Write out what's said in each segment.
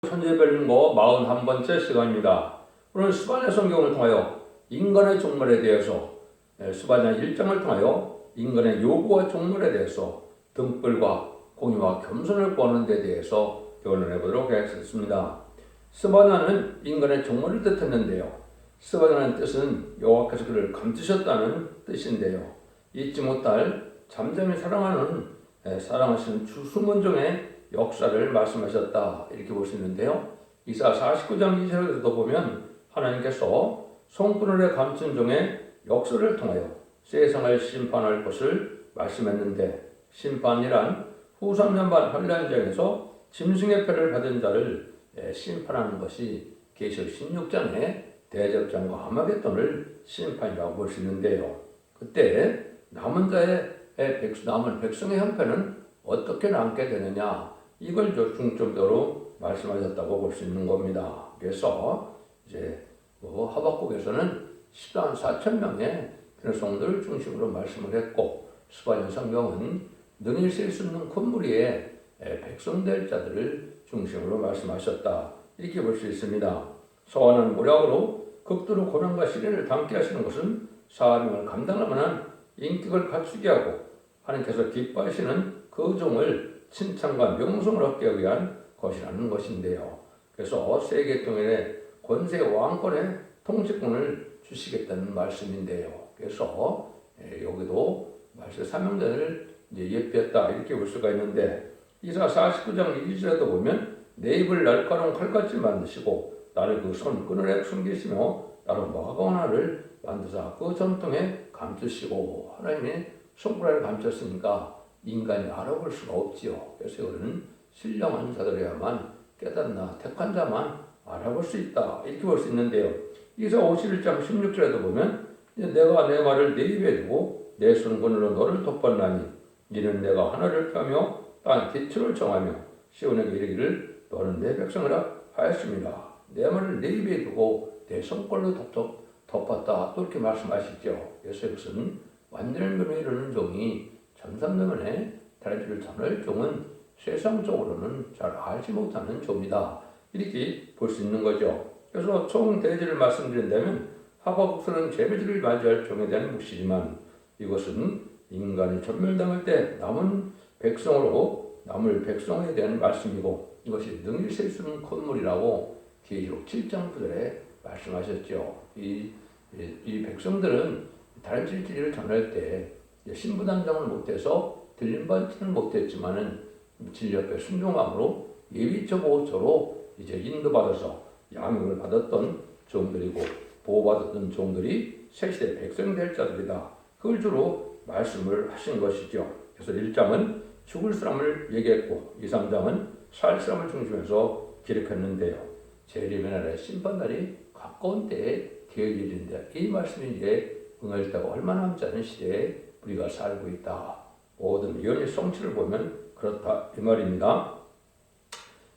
천재별거 41번째 시간입니다. 오늘 스바냐 성경을 통하여 인간의 종말에 대해서 스바냐 1장을 통하여 인간의 요구와 종말에 대해서 등불과 공의와 겸손을 구하는 데 대해서 변론해 보도록 하겠습니다. 스바냐는 인간의 종말을 뜻했는데요. 스바냐는 뜻은 여호와께서 그를 감추셨다는 뜻인데요. 잊지 못할 잠잠히 사랑하시는 주수문종의 역사를 말씀하셨다 이렇게 볼 수 있는데요. 이사 49장 2절에도 보면 하나님께서 성군을에 감춘 종의 역사를 통하여 세상을 심판할 것을 말씀했는데, 심판이란 후 3년반 환란장에서 짐승의 패를 받은 자를 심판하는 것이 계시록 16장의 대접장과 아마겟돈을 심판이라고 볼 수 있는데요. 그때 남은 백성의 형편은 어떻게 남게 되느냐, 이걸 중점적으로 말씀하셨다고 볼 수 있는 겁니다. 그래서 이제 하박국에서는 10만 4천 명의 백성들을 중심으로 말씀을 했고, 스바냐 성경은 능히 셀 수 있는 큰 무리의 백성될 자들을 중심으로 말씀하셨다 이렇게 볼 수 있습니다. 서원한 모략으로 극도로 고난과 시련을 담게 하시는 것은 사명을 감당할 만한 인격을 갖추게 하고 하나님께서 기뻐하시는 그 종을 칭찬과 명성을 얻기 위한 것이라는 것인데요. 그래서 세계 통일의 권세 왕권의 통치권을 주시겠다는 말씀인데요. 그래서 여기도 말씀 사명자를 예표했다 이렇게 볼 수가 있는데, 이사 49장 2절에도 보면 내 입을 날카로운 칼같이 만드시고 나를 그 손끈을에 숨기시며 나를 마가온 하나를 만드사 그 전통에 감추시고, 하나님이 손가락을 감췄으니까 인간이 알아볼 수가 없지요. 그래서 이거는 신령한 자들에야만 깨닫나 택한 자만 알아볼 수 있다 이렇게 볼 수 있는데요. 이사 51장 16절에도 보면 내가 내 말을 내 입에 두고 내 손권으로 너를 돋봤나니 이는 내가 하늘을 펴며 땅 기초를 정하며 시온에게 이르기를 너는 내 백성이라 하였습니다. 내 말을 내 입에 두고 내 손권으로 덮었다 또 이렇게 말씀하시죠. 그래서 이것은 완전한 면에 이르는 종이 전삼대문에 다리를 전할 종은 세상적으로는 잘 알지 못하는 종이다 이렇게 볼 수 있는 거죠. 그래서 총 대지를 말씀드린다면 하박국서는 재배지를 맞이할 종에 대한 묵시지만, 이것은 인간이 전멸당할 때 남을 백성에 대한 말씀이고, 이것이 능히 셀 수 있는 건물이라고 계시록 7장 9절에 말씀하셨죠. 이 백성들은 다른 진리를 전할 때 신부단장을 못해서 들림받지는 못했지만은 진리 옆에 순종함으로 예비적 옷으로 이제 인도받아서 양육을 받았던 종들이고 보호받았던 종들이 새 시대 백성이 될 자들이다. 그걸 주로 말씀을 하신 것이죠. 그래서 1장은 죽을 사람을 얘기했고 2, 3장은 살 사람을 중심해서 기록했는데요. 재림의 날에 심판날이 가까운 때에 되어질 일인데, 이 말씀이 이제 응할때가 얼마 남지 않은 시대에 우리가 살고 있다. 모든 예언의 성취를 보면 그렇다 이 말입니다.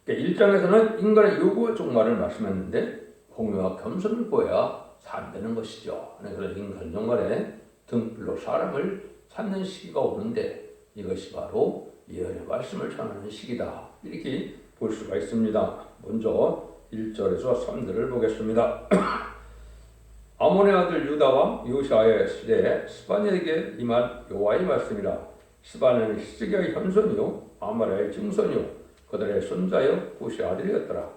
1장에서는 인간의 요구와 종말을 말씀했는데 공의와 겸손을 보여야 산다는 것이죠. 그래서 인간 종말에 등불로 사람을 찾는 시기가 오는데 이것이 바로 예언의 말씀을 전하는 시기다 이렇게 볼 수가 있습니다. 먼저 1절에서 3절을 보겠습니다. 아몬의 아들 유다와 요시아의 시대에 스바냐에게 임한 여호와의 말씀이라. 스바냐는 히스기야의 현손이요 아말의 증손이요 그들의 손자여 구시 아들이었더라.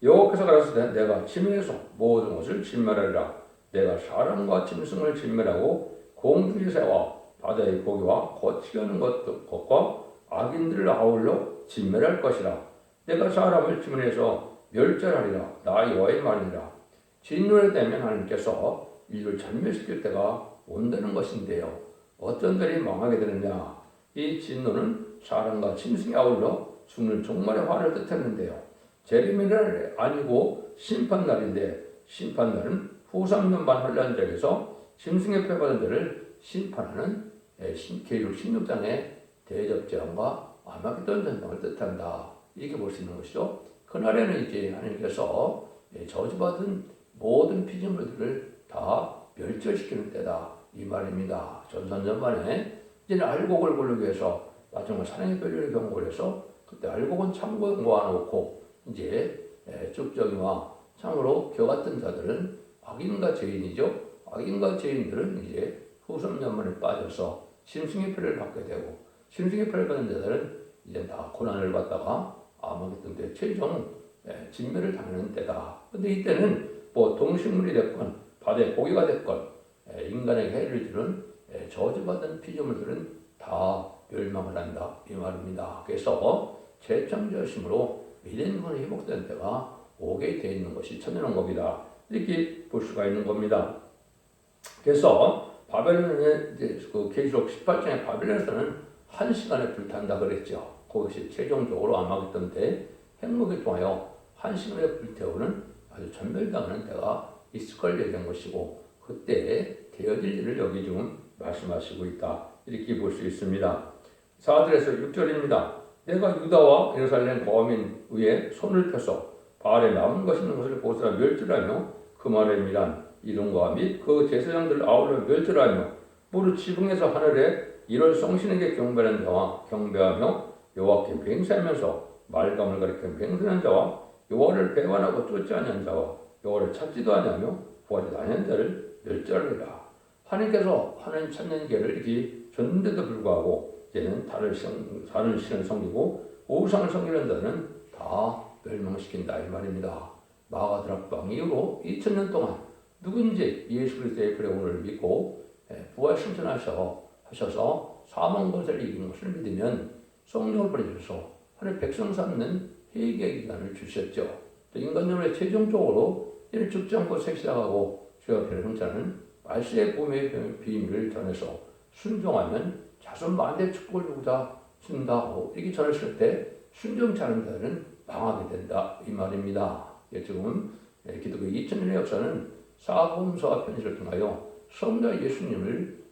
여호와께서 가라사대 내가 침에서 모든 것을 진멸하리라. 내가 사람과 짐승을 진멸하고 공중의 새와 바다의 고기와 거치게 하는 것과 악인들을 아울러 진멸할 것이라. 내가 사람을 지면에서 멸절하리라. 나 여호와의 말이니라. 진노에 대면 하나님께서 인류를 전멸시킬 때가 온다는 것인데요. 어떤 들이 망하게 되느냐. 이 진노는 사람과 짐승이 아울러 죽는 종말의 화를 뜻했는데요. 재림의 날이 아니고 심판날인데, 심판날은 후 3년반 환란장에서 짐승의 패받은 자를 심판하는 계시록 16장의 대접재앙과 아마겟돈 전쟁을 뜻한다 이렇게 볼 수 있는 것이죠. 그날에는 이제 하나님께서 저주받은 모든 피조물들을 다 멸절시키는 때다 이 말입니다. 전선전반에 이제는 알곡을 고르기 위해서 마지막 사랑의 뼈를 경고를 해서 그때 알곡은 참고 모아놓고 이제 쭉정이와 참으로 겨 같은 자들은 악인과 죄인이죠. 악인과 죄인들은 이제 후손연문에 빠져서 심승의 표를 받게 되고 심승의 표를 받는 자들은 이제 다 고난을 받다가 아마겟돈 때 최종 진멸을 당하는 때다. 근데 이때는 뭐 동식물이 됐건 바다의 고기가 됐건 인간에게 해를 주는 저주받은 피조물들은 다 멸망을 한다 이 말입니다. 그래서 재창조심으로 미래문이 회복된 때가 오게 되어 있는 것이 천년왕국이다 이렇게 볼 수가 있는 겁니다. 그래서 바벨론의 이제 그 계시록 18장의 바벨론에서는 1시간에 불탄다 그랬죠. 그것이 최종적으로 아마겟돈 때 핵무기 통하여 1시간에 불태우는 아주 전멸당하는 때가 있을 걸 얘기한 것이고 그때 되어질 일을 여기 지금 말씀하시고 있다 이렇게 볼 수 있습니다. 4절에서 6절입니다. 내가 유다와 예루살렘 거민 위에 손을 펴서 바알에 남은 것이 있는 것을 보스라 멸절하며 그 말에 미란 이름과 및 그 제사장들 아울러 멸절하며 무릇 지붕에서 하늘에 이를 성신에게 경배하는 자와 경배하며 여호와께 맹세하면서 말감을 가리켜 맹세하는 자와 여호와를 배반하고 쫓지 아니한 자와 여호와를 찾지도 아니하며 구하지도 아니한 자를 멸절하리라. 하나님께서 하나님 찾는 길을 이렇게 줬는데도 불구하고 이제는 다른 신을 섬기고 우상을 섬기는 자는 다 멸망시킨다 이 말입니다. 마가드락방 이후로 2000년 동안 누군지 예수 그리스도의 구원을 믿고 부활 승천하셔서 사망 권세를 이긴 것을 믿으면 성령을 보내주셔서 하나님 백성 삼는 회개 기간을 주셨죠. 또 인간적으로 최종적으로 이를 죽지 않고 색시하고 주의 앞에 승천하는 말세의 복음의 비밀을 전해서 순종하면 자손 만대 축복을 누구다 준다고 이렇게 전했을 때 순종치 않은 자들은 망하게 된다 이 말입니다. 지금 기독교 2000년의 역사는 사복음서와 편지를 통하여 성자 예수님을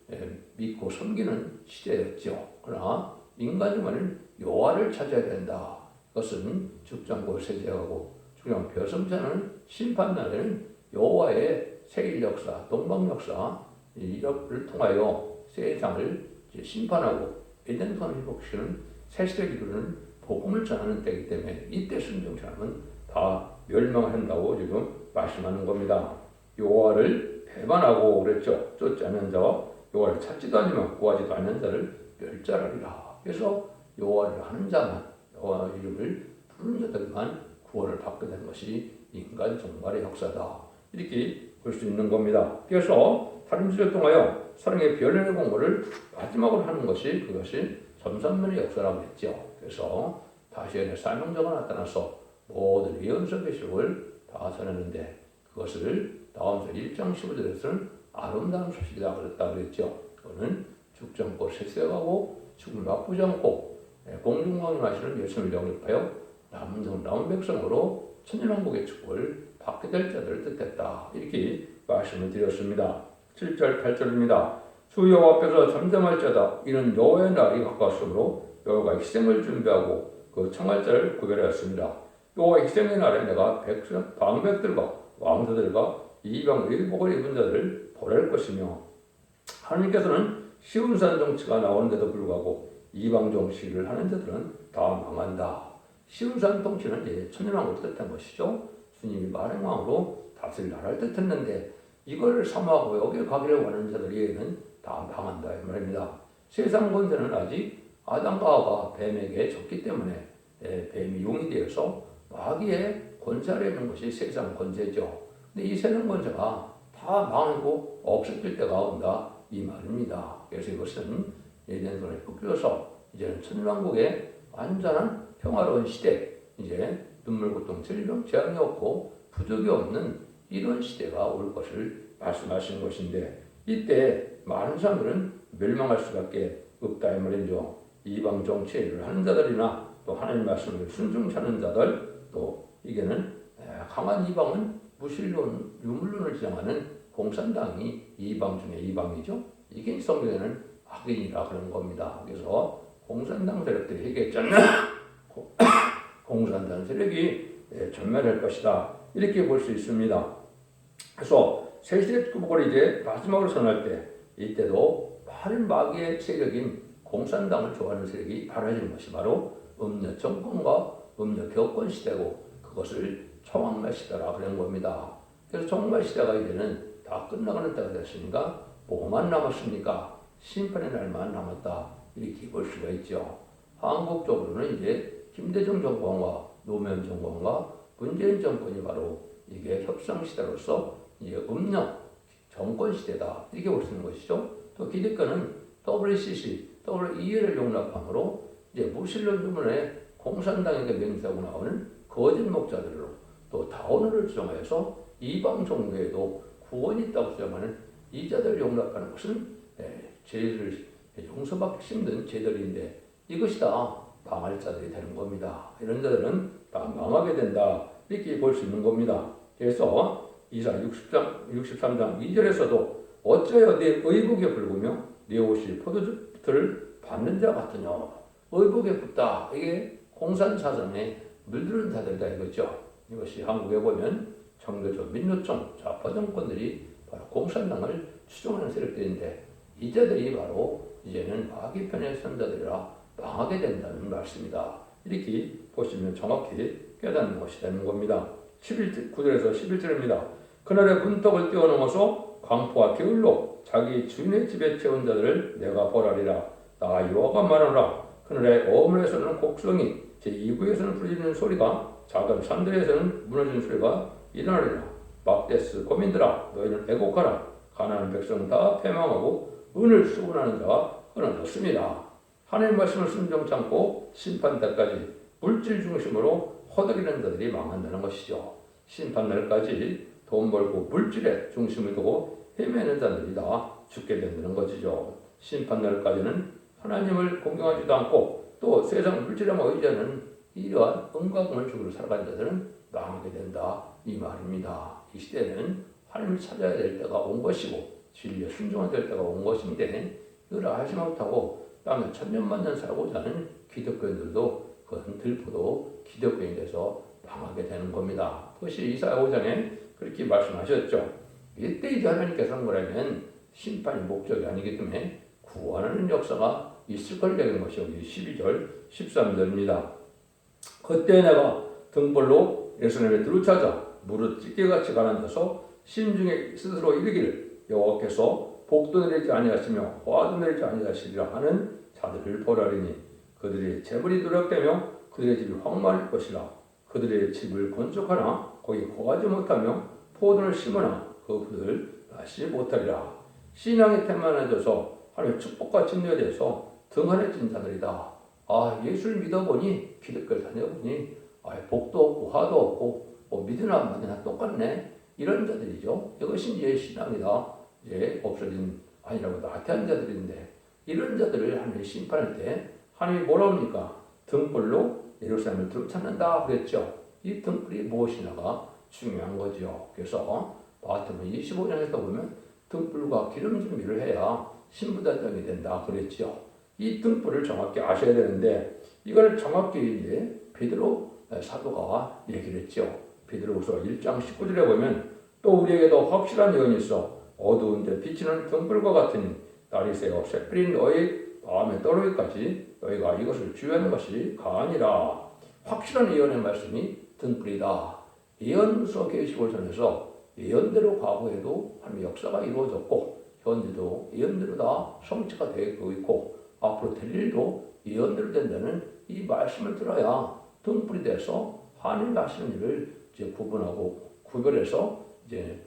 믿고 섬기는 시대였죠. 그러나 인간이면 여호와를 찾아야 된다. 그것은 죽장고 세제하고 죽장 벼섬자는 심판날에는 여호와의 세일 역사, 동방 역사 이를 통하여 세상을 심판하고 에덴 선을 회복시키는 새시대를 이루는 복음을 전하는 때이기 때문에 이때 순종치 않으면 다 멸망한다고 지금 말씀하는 겁니다. 여호와를 배반하고 그랬죠. 쫓지 않는 자와 여호와를 찾지도 않으면 구하지도 않는 자를 멸절하리라. 그래서 여호와를 하는 자만 여호와 이름을 부르는 자들만 구원을 받게 되는 것이 인간 종말의 역사다. 이렇게 볼 수 있는 겁니다. 그래서 다른 지를 통하여 사랑의 변론의 공부를 마지막으로 하는 것이 그것이 점산문의 역사라고 했죠. 그래서 다시의 사명자가 나타나서 모든 예언서 계시록을 다 전했는데 그것을 다음서 1장 15절에서는 아름다운 소식이다 그랬다 그랬죠. 그거는 죽지 않고 세세하고 죽음을 맛보지 않고 공중왕을 하시는 예수님을 영접하여 남은 백성으로 천년왕국의 축복을 받게 될 자들을 뜻했다. 이렇게 말씀을 드렸습니다. 7절 8절입니다. 주 여호와 앞에서 잠잠할 자다. 이는 여호와의 날이 가까웠으므로 여호와가 희생을 준비하고 그 청할 자를 구별하였습니다. 여호와 희생의 날에 내가 방백들과 왕자들과 이방 의복을 입은 자들을 보낼 것이며 하나님께서는 쉬운 산 정치가 나오는데도 불구하고 이방 정치를 하는 자들은 다 망한다. 쉬운 산 정치는 이제 천년왕국을 뜻한 것이죠. 주님이 만행왕으로 다스릴 나라를 뜻했는데 이걸 삼하고 여기를 가기를 원하는 자들에게는 다 망한다 이 말입니다. 세상 권세는 아직 아담과 하와가 뱀에게 졌기 때문에 뱀이 용이 되어서 마귀의 권세 아래 있는 것이 세상 권세죠. 근데 이 세상 권세가 다 망하고 없어질 때가 온다 이 말입니다. 그래서 이것은 예전에 꺾여서 이제는 천년왕국의 완전한 평화로운 시대, 이제 눈물, 고통, 질병, 재앙이 없고 부족이 없는 이런 시대가 올 것을 말씀하시는 것인데 이때 많은 사람들은 멸망할 수밖에 없다 이 말이죠. 이방 정치에 일을 하는 자들이나 또 하나님 말씀을 순종치 않는 자들 또 이게는 강한 이방은 무신론, 유물론을 지향하는 공산당이 이방 중에 이방이죠. 이게 성경에는 악인이라 그런 겁니다. 그래서 공산당 세력들이 얘기했잖아요. 공산당 세력이 전멸할 것이다. 이렇게 볼 수 있습니다. 그래서 세시대 축복을 이제 마지막으로 선언할 때 이때도 다른 마귀의 세력인 공산당을 좋아하는 세력이 발화하는 것이 바로 음녀 정권과 음녀 교권 시대고 그것을 총악말 시대라 그런 겁니다. 그래서 종말 시대가 이제는 다 끝나가는 때가 됐으니까 뭐만 남았습니까? 심판의 날만 남았다 이렇게 볼 수가 있죠. 한국적으로는 이제 김대중 정권과 노무현 정권과 문재인 정권이 바로 이게 협상 시대로서 이제 음력 정권 시대다 이렇게 볼 수 있는 것이죠. 또 기득권은 WCC, WEL을 용납함으로 이제 무신론 주문에 공산당에게 맹세하고 나오는 거짓 목자들로 또 다원을 주장해서 이방 종교에도 구원이 있다고 주장하는 이자들 용납하는 것은 죄를 용서받기 힘든 죄들인데 이것이 다 망할 자들이 되는 겁니다. 이런 자들은 다 망하게 된다 이렇게 볼 수 있는 겁니다. 그래서 이사 63장 2절에서도 어찌하여 네 의복에 불구며 네 옷이 포도주를 받는 자 같으냐. 의복에 붙다. 이게 공산사상에 물들은 자들이다 이거죠. 이것이 한국에 보면 정교조 민노총 좌파 정권들이 바로 공산당을 추종하는 세력들인데 이자들이 바로 이제는 마귀 편의 선자들이라 망하게 된다는 말씀이다. 이렇게 보시면 정확히 깨닫는 것이 되는 겁니다. 9절에서 11절입니다. 그날의 문턱을 뛰어넘어서 광포와 게을로 자기 주인의 집에 채운 자들을 내가 벌하리라. 나 여호와가 말하노라. 그날의 어물에서는 곡성이 제2구에서는 부르짖는 소리가 작은 산들에서는 무너지는 소리가 일어나리라. 막대스 고민들아 너희는 애곡하라. 가난한 백성 다 패망하고 은을 수군하는 자가 끊어졌습니다. 하나님의 말씀을 순종치 않고 심판날까지 물질 중심으로 허덕이는 자들이 망한다는 것이죠. 심판날까지 돈 벌고 물질에 중심을 두고 헤매는 자들이 다 죽게 된다는 것이죠. 심판날까지는 하나님을 공경하지도 않고 또 세상 물질에만 의지하는 이러한 은과 공을 살아가는 자들은 망하게 된다 이 말입니다. 이 시대는 하나님을 찾아야 될 때가 온 것이고 진리에 순종해야 될 때가 온 것인데 이걸 알지 못하고 땅에 천년만년 살고자 하는 기독교인들도 그건 들포도 기독교인이 돼서 망하게 되는 겁니다. 그것이 이사야 5장에 그렇게 말씀하셨죠. 이때 이제 하나님께서는 뭐라면 심판이 목적이 아니기 때문에 구원하는 역사가 있을 걸 되는 것이 여기 12절 13절입니다. 그때 내가 등불로 예루살렘에 들어차자 무릇 찢개같이 가라앉아서 심중에 스스로 이르기를 여호와께서 복도 내리지 아니하시며 화도 내리지 아니하시리라 하는 자들을 벌하리니 그들의 재물이 누락되며 그들의 집이 황망할 것이라. 그들의 집을 건축하나 거기 거하지 못하며 포도를 심으나 그 부를 다시 못하리라. 신앙이 태만해져서 하나님의 축복과 진노에 대해서 등한해진 자들이다. 예수를 믿어보니 기독교를 다녀보니 복도 없고 화도 없고 믿으나 안 믿으나 똑같네. 이런 자들이죠. 이것이 이제 신앙이다. 이제 없어진 아니라고 나태한 자들인데 이런 자들을 하나님이 심판할 때 하나님이 뭐라 합니까? 등불로 예루살렘을 들어찾는다 그랬죠. 이 등불이 무엇이냐가 중요한 거죠. 그래서 마태복음 25장에서 보면 등불과 기름 준비를 해야 신부단장이 된다 그랬죠. 이 등불을 정확히 아셔야 되는데 이걸 정확히 이제 베드로 사도가 얘기를 했죠. 베드로후서 1장 19절에 보면 또 우리에게도 확실한 예언이 있어 어두운 데 비치는 등불과 같으니 날이 새어 새벽이 너희 마음에 떨어기까지 너희가 이것을 주의하는 것이 가아니라. 확실한 예언의 말씀이 등불이다. 예언서 계시록전에서 예언대로 과거에도 하나님의 역사가 이루어졌고 현재도 예언대로 다 성취가 되고 있고 앞으로 될 일도 예언대로 된다는 이 말씀을 들어야 등불이 돼서 하나님이 하시는 일을 이제 구분하고 구별해서 이제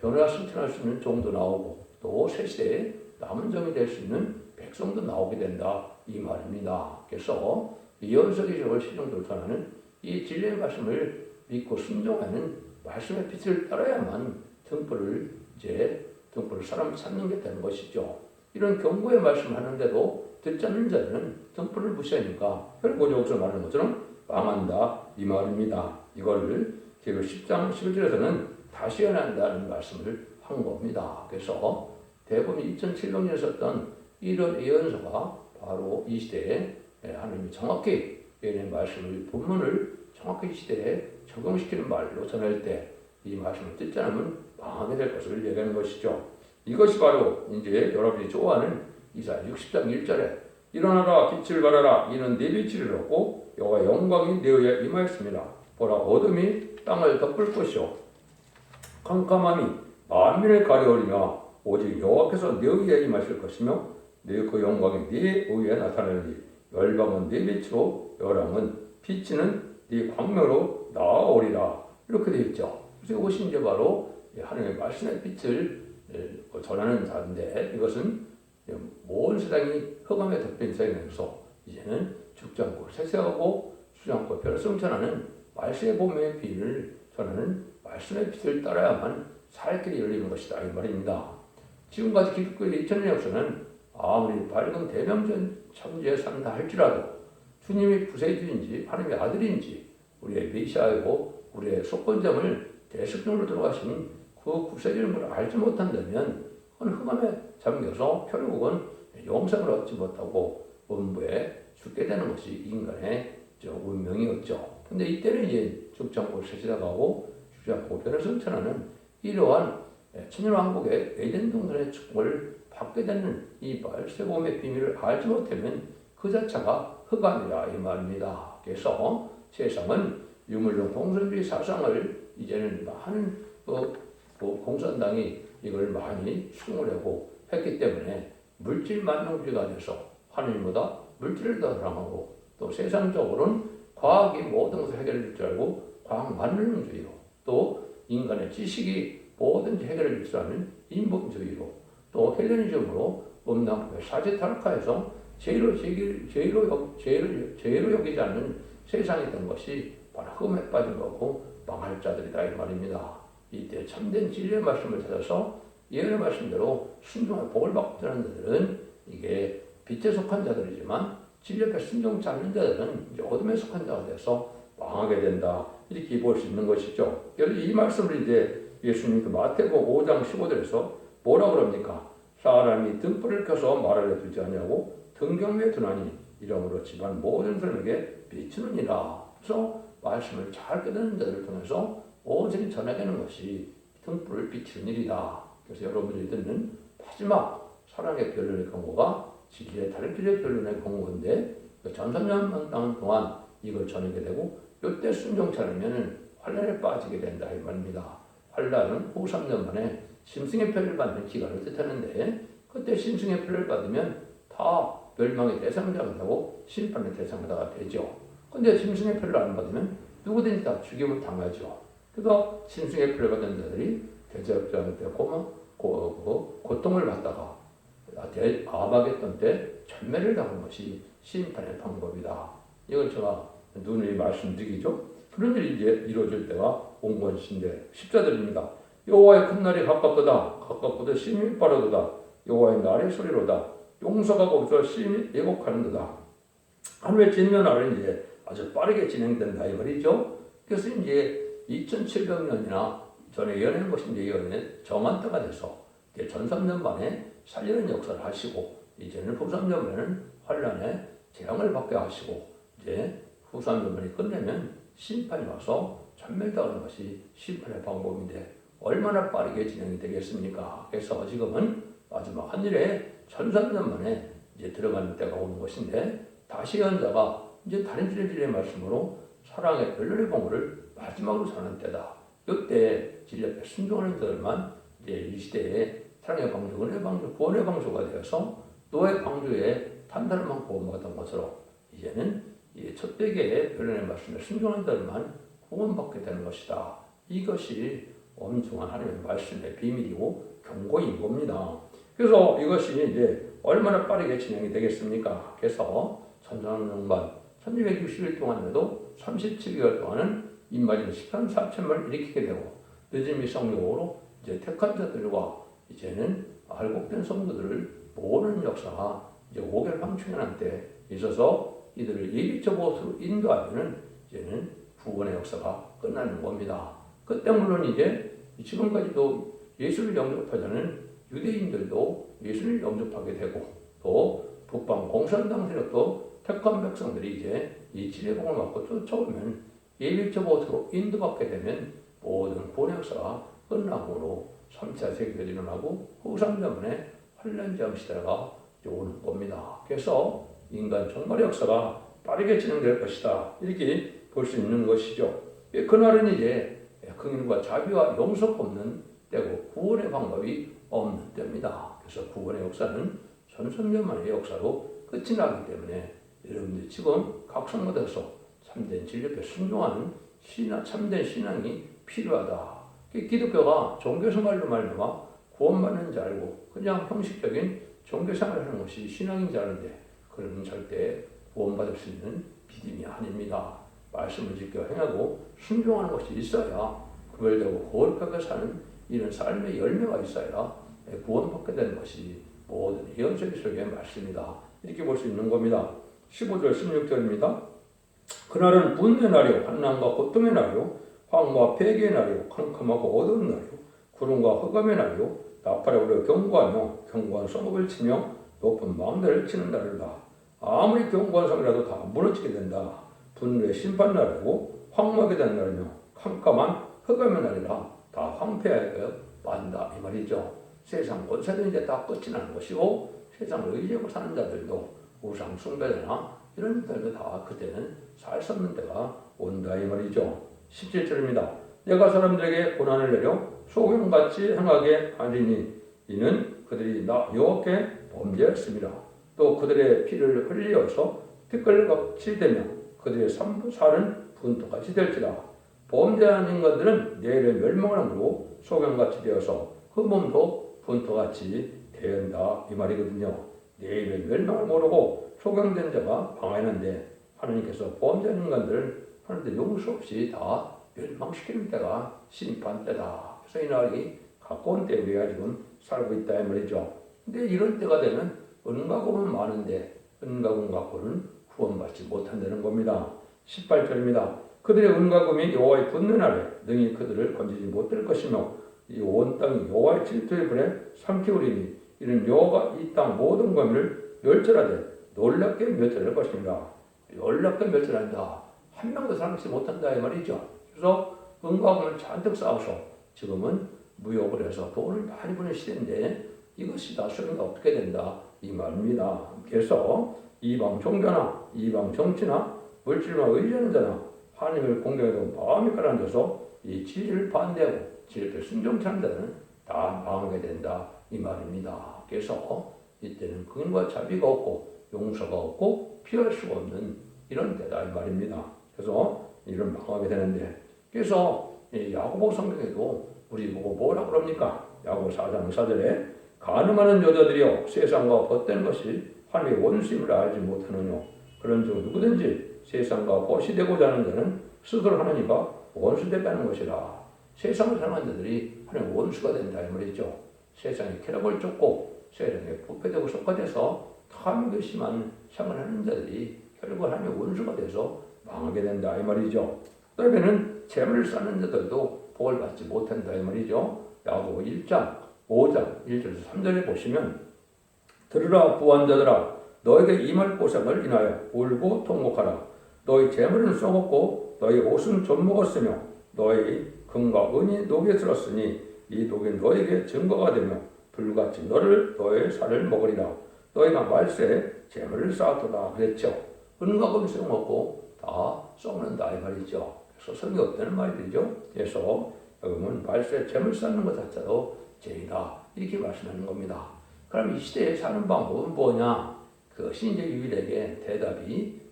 변화 승천할 수 있는 종도 나오고 또 새 시대에 남은 종이 될 수 있는 백성도 나오게 된다 이 말입니다. 그래서 예언서 계시록을 시종도 전하는 이 진리의 말씀을 믿고 순종하는 말씀의 빛을 따라야만 등불을 사람 찾는 게 되는 것이죠. 이런 경고의 말씀을 하는데도 듣지 않는 자들은 등불을 무시하니까 결국 여기서 말하는 것처럼 망한다 이 말입니다. 이걸 계시록 10장 11절에서는 다시 해낸다는 말씀을 한 겁니다. 그래서 대부분 2700년에 썼던 이런 예언서가 바로 이 시대에 하나님이 정확히 예언의 말씀을 본문을 정확히 이 시대에 적용시키는 말로 전할 때 이 말씀을 듣지 않으면 망하게 될 것을 얘기하는 것이죠. 이것이 바로 이제 여러분이 좋아하는 이사야 60장 1절에 일어나라 빛을 발하라 이는 네 빛이리라고 여호와의 영광이 내 위에 임하였습니다. 보라 어둠이 땅을 덮을 것이요 캄캄함이 만민을 가려우리며 오직 여호와께서 네 위에 임하실 것이며 네 그 영광이 네 위에 나타나리니 열방은 네 빛으로 열왕은 빛이는 네 광명으로 나아오리라. 이렇게 되어 있죠. 그래서 이것이 이제 바로 하나님의 말씀의 빛을 전하는 자인데, 이것은 모든 세상이 흑암에 덮인 세상에서 이제는 죽지 않고 세세하고 수지 않고 별을 성천하는 말씀의 보명의 빛을 전하는 말씀의 빛을 따라야만 살 길이 열리는 것이다, 이 말입니다. 지금까지 기독교의 2000년 역사는 아무리 밝은 대명전 천지에 산다 할지라도 주님이 구세주인지 하나님의 아들인지 우리의 메시아이고 우리의 속건점을 대속적으로 들어가신 그 구세주님을 알지 못한다면 그건 흑암에 잠겨서 결국은 영생을 얻지 못하고 원부에 죽게 되는 것이 인간의 운명이었죠. 근데 이때는 이제 죽지 않고 세시다가고 죽지 않고 별을 성천하는 이러한 천년왕국의 에덴 동산의 축복을 받게 되는 이 말세봄의 비밀을 알지 못하면 그 자체가 흑암이라 이 말입니다. 그래서 세상은 유물론 공산주의 사상을 이제는 많은 공산당이 이걸 많이 수용하려고 했기 때문에 물질 만능주의가 돼서 하나님보다 물질을 더 사랑하고 또 세상적으로는 과학이 모든 것을 해결해 줄 줄 알고 과학 만능주의로 또 인간의 지식이 뭐든지 해결해 줄 줄 아는 인본주의로 또 헬레니즘으로 음란의 사제타락화해서 죄로 여기지 않는 세상이 된 것이 바로 흠에 빠진 거고 망할 자들이다 이 말입니다. 이때 참된 진리의 말씀을 찾아서 예언의 말씀대로 순종의 복을 받고 되는 자들은 이게 빛에 속한 자들이지만 진리 앞에 순종치 않는 자들은 이제 어둠에 속한 자가 돼서 망하게 된다, 이렇게 볼 수 있는 것이죠. 그래서 이 말씀을 이제 예수님이 마태복음 5장 15절에서 뭐라 그럽니까? 사람이 등불을 켜서 말하려 두지 아니하고 등경에 두나니 이러므로 집안 모든 사람에게 비추느니라. 그래서 말씀을 잘 깨닫는 자들을 통해서 온 세상에 전하게 하는 것이 등불을 비추는 일이다. 그래서 여러분들이 듣는 마지막 사랑의 변론의 경고가 진리의 다른 길의 변론의 경고인데 전삼년 동안 이걸 전하게 되고 이때 순종치 않으면 환란에 빠지게 된다 이 말입니다. 환란은 후 3년 만에 심승의 표를 받는 기간을 뜻하는데 그때 심승의 표를 받으면 다 멸망의 대상자가 되고 심판의 대상자가 되죠. 근데 심승의 표를 안 받으면 누구든지 다 죽임을 당하죠. 그래서 심승의 표를 받은 자들이 대적자한테 고통을 받다가 아마겟돈 때 전멸을 당한 것이 심판의 방법이다. 이걸 제가 누누이 말씀드리죠. 그런 일이 이제 이루어질 때가 온 것인데 십자들입니다. 여호와의 큰 날이 가깝도다 심히 빠르도다. 여호와의 날의 소리로다. 용서가 없어 심히 예곡하는도다. 하늘의 진면 날은 이제 아주 빠르게 진행된다 이 말이죠. 그래서 이제 2700년이나 전에 예언한 것이 이제 정한 때가 돼서 전 3년 만에 살리는 역사를 하시고 이제는 후 3년 만에는 환란의 재앙을 받게 하시고 이제 후 3년 만에 끝내면 심판이 와서 전멸당하는 것이 심판의 방법인데 얼마나 빠르게 진행이 되겠습니까? 그래서 지금은 마지막 한일에 1300년 만에 이제 들어가는 때가 오는 것인데 다시 연자가 이제 다른 진리의 말씀으로 사랑의 변론의 공을 마지막으로 전하는 때다. 이때 진리 앞에 순종하는 자들만 이제 이 시대에 사랑의 방주, 은혜의 방주, 구원의 방주가 되어서 노예 방주에 단단한 구원받은 것으로 이제는 이 첫대계의 변론의 말씀에 순종하는 자들만 구원받게 되는 것이다. 이것이 엄중한 하나님의 말씀의 비밀이고 경고인 겁니다. 그래서 이것이 이제 얼마나 빠르게 진행이 되겠습니까? 그래서 천상명반 1260일 동안에도 37개월 동안은 입맞이는 13, 4천만을 일으키게 되고 늦은 미성령으로 이제 택한 자들과 이제는 알곡된 성도들을 모으는 역사가 이제 5개월 방충연한 때 있어서 이들을 예비적 모습으로 인도하면은 이제는 구원의 역사가 끝나는 겁니다. 그때 물론 이제 지금까지도 예수를 영접하자는 유대인들도 예수를 영접하게 되고 또 북방 공산당 세력도 택한 백성들이 이제 이 진리복음을 받고 쫓아오면 예비적 모습으로 인도받게 되면 모든 구원의 역사가 끝나므로 3차 세계대전이 일어나고 후 3년 만에 환란제한 시대가 오는 겁니다. 그래서 인간 종말의 역사가 빠르게 진행될 것이다. 이렇게 볼 수 있는 것이죠. 그날은 이제 긍휼과 자비와 용서가 없는 때고 구원의 방법이 없는 때입니다. 그래서 구원의 역사는 천천년만의 역사로 끝이 나기 때문에 여러분들이 지금 각 성도에서 참된 진리 앞에 순종하는 참된 신앙이 필요하다. 기독교가 종교생활로 말미암아 구원받는 줄 알고 그냥 형식적인 종교생활을 하는 것이 신앙인 줄 아는데 그러면 절대 구원받을 수 있는 믿음이 아닙니다. 말씀을 지켜 행하고 순종하는 것이 있어야 구별되고 거룩하게 사는 이런 삶의 열매가 있어야 구원받게 되는 것이 모든 예언적 속의 말씀이다. 이렇게 볼 수 있는 겁니다. 15절 16절입니다. 그날은 분노의 날이요 환난과 고통의 날이요 황과 폐기의 날이요 캄캄하고 어두운 날이요 구름과 흑암의 날이요 나팔에 우려 경고하며 견고한 성읍을 치며 높은 망대를 치는 날이다. 아무리 견고한 성이라도 다 무너지게 된다. 분노의 심판 날이고 황무하게 되는 날이며 캄캄한 흑암의 날이라 다 황폐하게 만다 이 말이죠. 세상 권세도 이제 다 끝이 나는 것이고 세상을 의지하고 사는 자들도 우상 숭배나 이런 것들도 다 그때는 살 수 없는 때가 온다 이 말이죠. 17절입니다. 내가 사람들에게 고난을 내려 소경같이 행하게 하리니 이는 그들이 나 여호와께 범죄했습니다. 또 그들의 피를 흘리어서 티끌같이 되며 그들의 살은 분토같이 될지라. 범죄한 인간들은 내일의 멸망을 함으로 소경같이 되어서 그 몸도 분토같이 된다 이 말이거든요. 내일의 멸망을 모르고 소경된 자가 방해하는데 하나님께서 범죄한 인간들을 하는데 용서 없이 다 멸망시키는 때가 심판 때다. 그래서 이 날이 가까운 때에 우리가 지금 살고 있다 이 말이죠. 근데 이런 때가 되면 은가금은 많은데 은가금 갖고는 구원받지 못한다는 겁니다. 18절입니다. 그들의 은가금이 여호와의 분노 날에 능히 그들을 건지지 못할 것이며 이 온 땅이 여호와의 질투의 불에 삼키우리니 이는 여호와가 이 땅 모든 권위를 멸절하되 놀랍게 멸절할 것입니다. 놀랍게 멸절한다. 한 명도 살지 못한다 이 말이죠. 그래서 은가금을 잔뜩 쌓아서 지금은 무역을 해서 돈을 많이 버는 시대인데 이것이 다 소리가 어떻게 된다 이 말입니다. 그래서 이방 종교나 이방 정치나 물질만 의지하는 자나 하나님을 공경해도 마음이 가라앉아서 이 진리를 반대하고 진리를 순종치 않는 자는 다 망하게 된다 이 말입니다. 그래서 이때는 긍휼과 자비가 없고 용서가 없고 피할 수가 없는 이런 때다 이 말입니다. 그래서 이런 망하게 되는데 그래서 야고보 성경에도 우리 보고 뭐라 그럽니까? 야고보 4장 4절에 간음하는 여자들이여 세상과 벗된 것이 하나님의 원수임을 알지 못하느뇨. 그런즉 누구든지 세상과 벗이 되고자 하는 자는 스스로 하나님과 원수되다는 것이라. 세상을 사랑하는 자들이 하나님의 원수가 된다 이 말이죠. 세상에 쾌락을 쫓고 세상에 부패되고 속화돼서 탐욕이 심한 생활을 하는 자들이 결국 하나님의 원수가 돼서 망하게 된다 이 말이죠. 그다음에는 재물을 쌓는 자들도 복을 받지 못한다 이 말이죠. 야고보 1장 5장 1절에서 3절에 보시면 들으라 부한자들아 너에게 임할 고생을 인하여 울고 통곡하라. 너희 재물은 썩었고 너희 옷은 좀 먹었으며 너희 금과 은이 녹에 들었으니 이 녹이 너에게 증거가 되며 불같이 너의 살을 먹으리라. 너희가 말세에 재물을 쌓았도다 그랬죠. 은과 금이 썩었고 다 썩는다 이 말이죠. 그래서 성이 없다는 말이죠. 그래서 여러분 말세에 재물 쌓는 것 자체도 죄이다 이렇게 말씀하는 겁니다. 그럼 이 시대에 사는 방법은 뭐냐? 그것이 이제 유일하게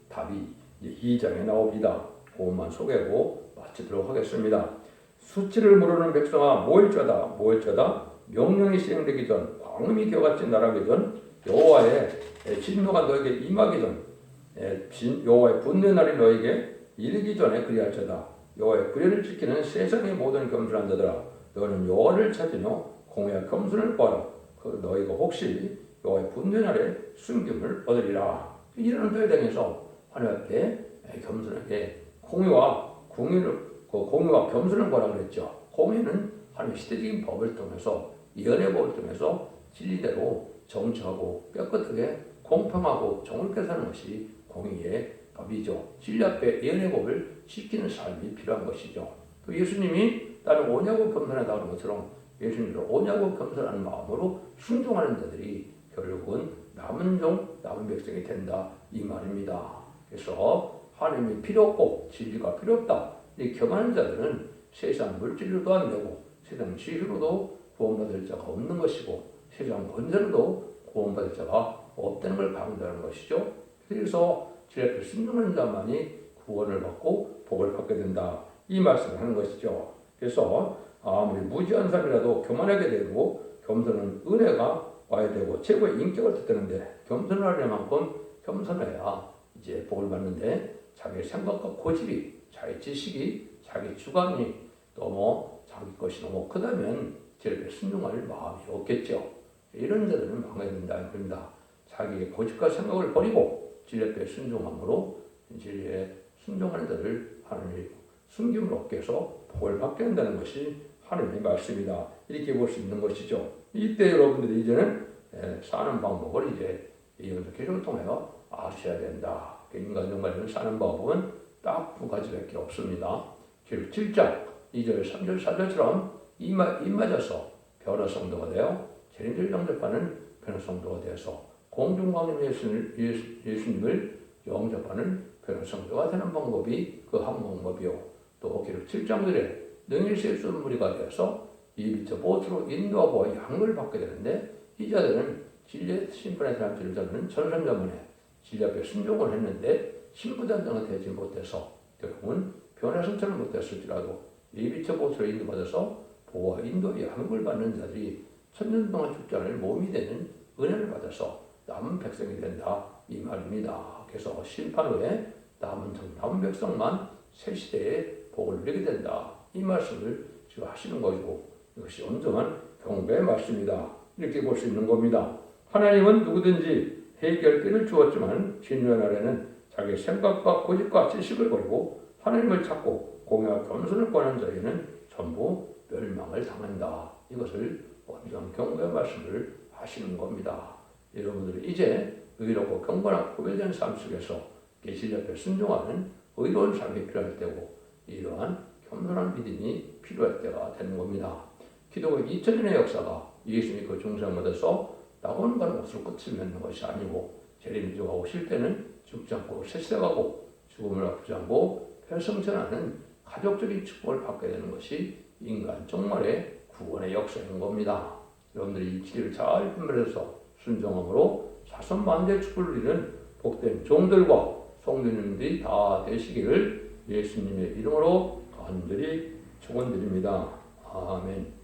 답이 2장에 나옵니다. 그것만 소개하고 마치도록 하겠습니다. 수치를 모르는 백성아 모일자다 명령이 시행되기 전 광음이 겨같이 날아가기 전 여호와의 진노가 너에게 임하기 전 여호와의 분노의 날이 너에게 이르기 전에 그리할지어다. 여호와의 규례를 지키는 세상의 모든 겸손한 자들아 너는 여호와를 찾으며 공의와 겸손을 구하라. 그 너희가 혹시 여호와의 분노의 날에 숨김을 얻으리라. 이런 때에 대해서 하나님 앞에 겸손하게 공의와 겸손을 구하라 그랬죠. 공의는 하나님의 시대적인 법을 통해서 예언의 법을 통해서 진리대로 정치하고 뼈끝하게 공평하고 정확하게 사는 것이 공의의 법이죠. 진리 앞에 예언의 법을 지키는 삶이 필요한 것이죠. 또 예수님이 나는 오냐고 겸손하다 하는 것처럼 예수님도 오냐고 겸손한 마음으로 순종하는 자들이 결국은 남은 백성이 된다 이 말입니다. 그래서 하나님이 필요 없고 진리가 필요 없다 이 겸하는 자들은 세상 물질로도 안 되고 세상 지혜로도 구원받을 자가 없는 것이고 세상 권세로도 구원받을 자가 없다는 걸 강조하는 것이죠. 그래서 주 앞에 순종하는 자만이 구원을 받고 복을 받게 된다. 이 말씀을 하는 것이죠. 그래서 아무리 무지한 사람이라도 교만하게 되고 겸손은 은혜가 와야 되고 최고의 인격을 뜻하는데 겸손하려는 만큼 겸손해야 이제 복을 받는데 자기 생각과 고집이 자기 지식이 자기 주관이 너무 자기 것이 너무 크다면 제 앞에 순종할 마음이 없겠죠. 이런 자들은 망해야 된다는 겁니다. 자기의 고집과 생각을 버리고 진리 앞에 순종함으로 진리에 순종하는 자를 하나님이 숨김을 얻게 해서 복을 받게 한다는 것이 하나님의 말씀이다. 이렇게 볼 수 있는 것이죠. 이때 여러분들이 이제는 사는 방법을 이제 이 연속기를 통하여 아셔야 된다. 인간 정말은 사는 방법은 딱 두 가지밖에 없습니다. 기록 7장 2절, 3절, 4절처럼 입 맞아서 변화 성도가 되어 재림절 영접하는 변화 성도가 되어서 공중광림 예수님을 영접하는 변화 성도가 되는 방법이 그 한 방법이요. 또 기록 7장들에 능일시의 쏜무리가 되어서 이 미처 보트로 인도하고 양을 받게 되는데 이 자들은 진리의 신분에 대한 진리자는 전선자문에 진리 앞에 순종을 했는데 신부단장은 되지 못해서 결국은 변화성찰을 못했을지라도 이 미처 보트로 인도받아서 보호와 인도의 양을 받는 자들이 천년 동안 죽지 않을 몸이 되는 은혜를 받아서 남은 백성이 된다 이 말입니다. 그래서 심판 후에 남은 백성만 새 시대에 복을 누리게 된다 이 말씀을 지금 하시는 것이고 이것이 온전한 경배의 말씀이다 이렇게 볼 수 있는 겁니다. 하나님은 누구든지 해결길을 주었지만 진노의 날에는 자기 생각과 고집과 지식을 버리고 하나님을 찾고 공의와 겸손을 권한 자에게는 전부 멸망을 당한다. 이것을 온전 경배의 말씀을 하시는 겁니다. 여러분들이 이제 의롭고 경건하고 구별된 삶 속에서 계시 앞에 순종하는 의로운 삶이 필요할 때고 이러한 겸손한 믿음이 필요할 때가 되는 겁니다. 기독교 2000년의 역사가 예수님이 그 중생받아서 낙원과는 옷으로 끝을 맺는 것이 아니고 재림주가 오실 때는 죽지 않고 새세가고 죽음을 앞두지 않고 회성전하는 가족적인 축복을 받게 되는 것이 인간 종말의 구원의 역사인 겁니다. 여러분들이 이 진리를 잘 분별해서 순종함으로 자손만대의 축복을 누리는 복된 종들과 성도님들이 다 되시기를 예수님의 이름으로 간절히 축원드립니다. 아멘.